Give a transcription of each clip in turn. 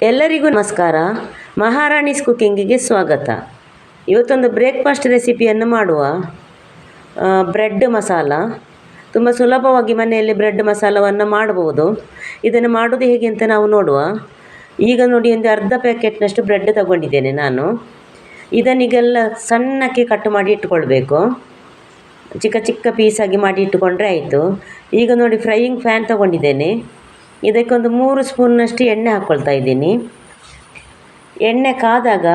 ಎಲ್ಲರಿಗೂ ನಮಸ್ಕಾರ. ಮಹಾರಾಣೀಸ್ ಕುಕ್ಕಿಂಗಿಗೆ ಸ್ವಾಗತ. ಇವತ್ತೊಂದು ಬ್ರೇಕ್ಫಾಸ್ಟ್ ರೆಸಿಪಿಯನ್ನು ಮಾಡುವ. ಬ್ರೆಡ್ ಮಸಾಲ ತುಂಬ ಸುಲಭವಾಗಿ ಮನೆಯಲ್ಲಿ ಬ್ರೆಡ್ ಮಸಾಲವನ್ನು ಮಾಡಬಹುದು. ಇದನ್ನು ಮಾಡೋದು ಹೇಗೆ ಅಂತ ನಾವು ನೋಡುವ. ಈಗ ನೋಡಿ, ಒಂದು ಅರ್ಧ ಪ್ಯಾಕೆಟ್ನಷ್ಟು ಬ್ರೆಡ್ ತಗೊಂಡಿದ್ದೇನೆ ನಾನು. ಇದನ್ನಿಗೆಲ್ಲ ಸಣ್ಣಕ್ಕೆ ಕಟ್ ಮಾಡಿ ಇಟ್ಕೊಳ್ಬೇಕು. ಚಿಕ್ಕ ಚಿಕ್ಕ ಪೀಸಾಗಿ ಮಾಡಿ ಇಟ್ಟುಕೊಂಡ್ರೆ ಆಯಿತು. ಈಗ ನೋಡಿ, ಫ್ರೈಯಿಂಗ್ ಪ್ಯಾನ್ ತಗೊಂಡಿದ್ದೇನೆ. ಇದಕ್ಕೊಂದು 3 ಸ್ಪೂನ್ನಷ್ಟು ಎಣ್ಣೆ ಹಾಕ್ಕೊಳ್ತಾ ಇದ್ದೀನಿ. ಎಣ್ಣೆ ಕಾದಾಗ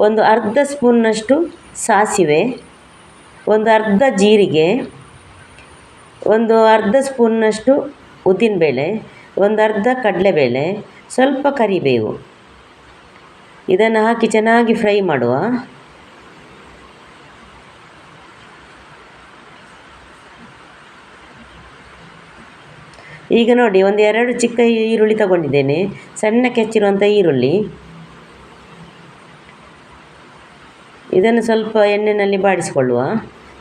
ಒಂದು ಅರ್ಧ ಸ್ಪೂನ್ನಷ್ಟು ಸಾಸಿವೆ, ಒಂದು ಅರ್ಧ ಜೀರಿಗೆ, ಒಂದು ಅರ್ಧ ಸ್ಪೂನ್ನಷ್ಟು ಉದ್ದಿನಬೇಳೆ, ಒಂದು ಅರ್ಧ ಕಡಲೆಬೇಳೆ, ಸ್ವಲ್ಪ ಕರಿಬೇವು, ಇದನ್ನು ಹಾಕಿ ಚೆನ್ನಾಗಿ ಫ್ರೈ ಮಾಡುವ. ಈಗ ನೋಡಿ, ಒಂದು 2 ಚಿಕ್ಕ ಈರುಳ್ಳಿ ತಗೊಂಡಿದ್ದೇನೆ, ಸಣ್ಣಕ್ಕೆ ಹೆಚ್ಚಿರುವಂಥ ಈರುಳ್ಳಿ. ಇದನ್ನು ಸ್ವಲ್ಪ ಎಣ್ಣೆಯಲ್ಲಿ ಬಾಡಿಸಿಕೊಳ್ಳುವ.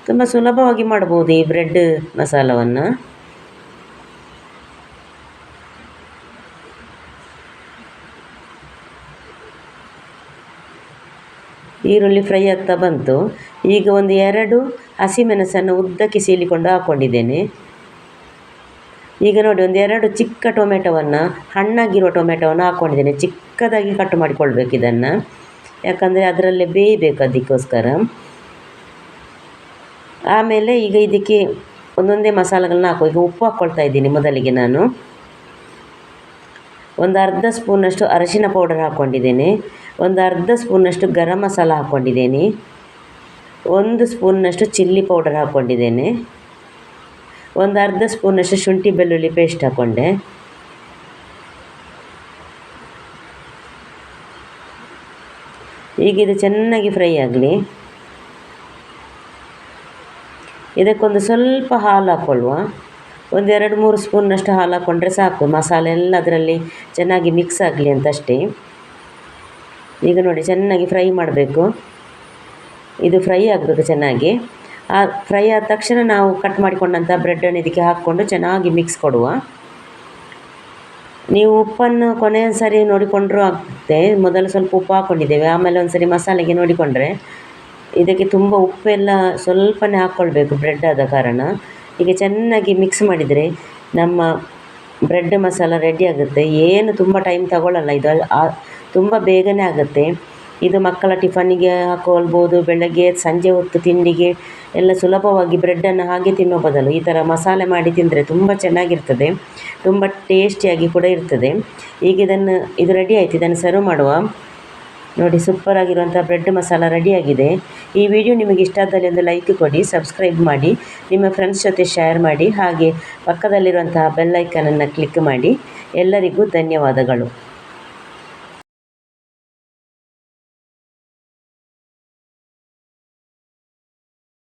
ತುಂಬ ಸುಲಭವಾಗಿ ಮಾಡ್ಬೋದು ಈ ಬ್ರೆಡ್ ಮಸಾಲವನ್ನು. ಈರುಳ್ಳಿ ಫ್ರೈ ಆಗ್ತಾ ಬಂತು. ಈಗ ಒಂದು 2 ಹಸಿಮೆಣಸನ್ನು ಉದ್ದಕ್ಕೆ ಸೀಳಿಕೊಂಡು ಹಾಕ್ಕೊಂಡಿದ್ದೇನೆ. ಈಗ ನೋಡಿ, ಒಂದು 2 ಚಿಕ್ಕ ಟೊಮೆಟೊವನ್ನು, ಹಣ್ಣಾಗಿರುವ ಟೊಮೆಟೊವನ್ನು ಹಾಕ್ಕೊಂಡಿದ್ದೇನೆ. ಚಿಕ್ಕದಾಗಿ ಕಟ್ ಮಾಡಿಕೊಳ್ಬೇಕು ಇದನ್ನು, ಯಾಕಂದರೆ ಅದರಲ್ಲೇ ಬೇಯಬೇಕು, ಅದಕ್ಕೋಸ್ಕರ. ಆಮೇಲೆ ಈಗ ಇದಕ್ಕೆ ಒಂದೊಂದೇ ಮಸಾಲೆಗಳನ್ನ ಹಾಕೋ. ಈಗ ಉಪ್ಪು ಹಾಕ್ಕೊಳ್ತಾ ಇದ್ದೀನಿ ಮೊದಲಿಗೆ ನಾನು. ಒಂದು ಅರ್ಧ ಸ್ಪೂನಷ್ಟು ಅರಶಿನ ಪೌಡರ್ ಹಾಕ್ಕೊಂಡಿದ್ದೇನೆ, ಒಂದು ಅರ್ಧ ಸ್ಪೂನಷ್ಟು ಗರಂ ಮಸಾಲ ಹಾಕ್ಕೊಂಡಿದ್ದೇನೆ, 1 ಸ್ಪೂನ್ನಷ್ಟು ಚಿಲ್ಲಿ ಪೌಡರ್ ಹಾಕ್ಕೊಂಡಿದ್ದೇನೆ, ಒಂದು ಅರ್ಧ ಸ್ಪೂನಷ್ಟು ಶುಂಠಿ ಬೆಳ್ಳುಳ್ಳಿ ಪೇಸ್ಟ್ ಹಾಕ್ಕೊಂಡೆ. ಈಗ ಇದು ಚೆನ್ನಾಗಿ ಫ್ರೈ ಆಗಲಿ. ಇದಕ್ಕೊಂದು ಸ್ವಲ್ಪ ಹಾಲು ಹಾಕ್ಕೊಳ್ಳುವ. ಒಂದು 2-3 ಸ್ಪೂನ್ನಷ್ಟು ಹಾಲು ಹಾಕ್ಕೊಂಡ್ರೆ ಸಾಕು, ಮಸಾಲೆ ಎಲ್ಲ ಅದರಲ್ಲಿ ಚೆನ್ನಾಗಿ ಮಿಕ್ಸ್ ಆಗಲಿ ಅಂತ ಅಷ್ಟೇ. ಈಗ ನೋಡಿ, ಚೆನ್ನಾಗಿ ಫ್ರೈ ಮಾಡಬೇಕು. ಇದು ಫ್ರೈ ಆಗಬೇಕು ಚೆನ್ನಾಗಿ. ಫ್ರೈ ಆದ ತಕ್ಷಣ ನಾವು ಕಟ್ ಮಾಡಿಕೊಂಡಂಥ ಬ್ರೆಡ್ಡನ್ನು ಇದಕ್ಕೆ ಹಾಕ್ಕೊಂಡು ಚೆನ್ನಾಗಿ ಮಿಕ್ಸ್ ಕೊಡುವ. ನೀವು ಉಪ್ಪನ್ನು ಕೊನೆಯ ಸರಿ ನೋಡಿಕೊಂಡ್ರೂ ಆಗುತ್ತೆ. ಮೊದಲು ಸ್ವಲ್ಪ ಉಪ್ಪು ಹಾಕ್ಕೊಂಡಿದ್ದೇವೆ, ಆಮೇಲೆ ಒಂದು ಸರಿ ಮಸಾಲೆಗೆ ನೋಡಿಕೊಂಡ್ರೆ. ಇದಕ್ಕೆ ತುಂಬ ಉಪ್ಪೆಲ್ಲ ಸ್ವಲ್ಪನೇ ಹಾಕ್ಕೊಳ್ಬೇಕು ಬ್ರೆಡ್ ಆದ ಕಾರಣ. ಈಗ ಚೆನ್ನಾಗಿ ಮಿಕ್ಸ್ ಮಾಡಿದರೆ ನಮ್ಮ ಬ್ರೆಡ್ ಮಸಾಲ ರೆಡಿ ಆಗುತ್ತೆ. ಏನು ತುಂಬ ಟೈಮ್ ತಗೊಳ್ಳಲ್ಲ, ಇದು ತುಂಬ ಬೇಗನೆ ಆಗುತ್ತೆ. ಇದು ಮಕ್ಕಳ ಟಿಫನ್ನಿಗೆ ಹಾಕೊಳ್ಬೋದು, ಬೆಳಗ್ಗೆ ಸಂಜೆ ಹೊತ್ತು ತಿಂಡಿಗೆ ಎಲ್ಲ ಸುಲಭವಾಗಿ ಬ್ರೆಡ್ಡನ್ನು ಹಾಗೆ ತಿನ್ನೋ ಬದಲು ಈ ಥರ ಮಸಾಲೆ ಮಾಡಿ ತಿಂದರೆ ತುಂಬ ಚೆನ್ನಾಗಿರ್ತದೆ, ತುಂಬ ಟೇಸ್ಟಿಯಾಗಿ ಕೂಡ ಇರ್ತದೆ. ಈಗ ಇದು ರೆಡಿ ಆಯಿತು. ಇದನ್ನು ಸರ್ವ್ ಮಾಡುವ. ನೋಡಿ, ಸೂಪರಾಗಿರುವಂಥ ಬ್ರೆಡ್ ಮಸಾಲ ರೆಡಿಯಾಗಿದೆ. ಈ ವಿಡಿಯೋ ನಿಮಗೆ ಇಷ್ಟ ಆದಲ್ಲಿ ಒಂದು ಲೈಕ್ ಕೊಡಿ, ಸಬ್ಸ್ಕ್ರೈಬ್ ಮಾಡಿ, ನಿಮ್ಮ ಫ್ರೆಂಡ್ಸ್ ಜೊತೆ ಶೇರ್ ಮಾಡಿ, ಹಾಗೆ ಪಕ್ಕದಲ್ಲಿರುವಂತಹ ಬೆಲ್ ಐಕನನ್ನು ಕ್ಲಿಕ್ ಮಾಡಿ. ಎಲ್ಲರಿಗೂ ಧನ್ಯವಾದಗಳು.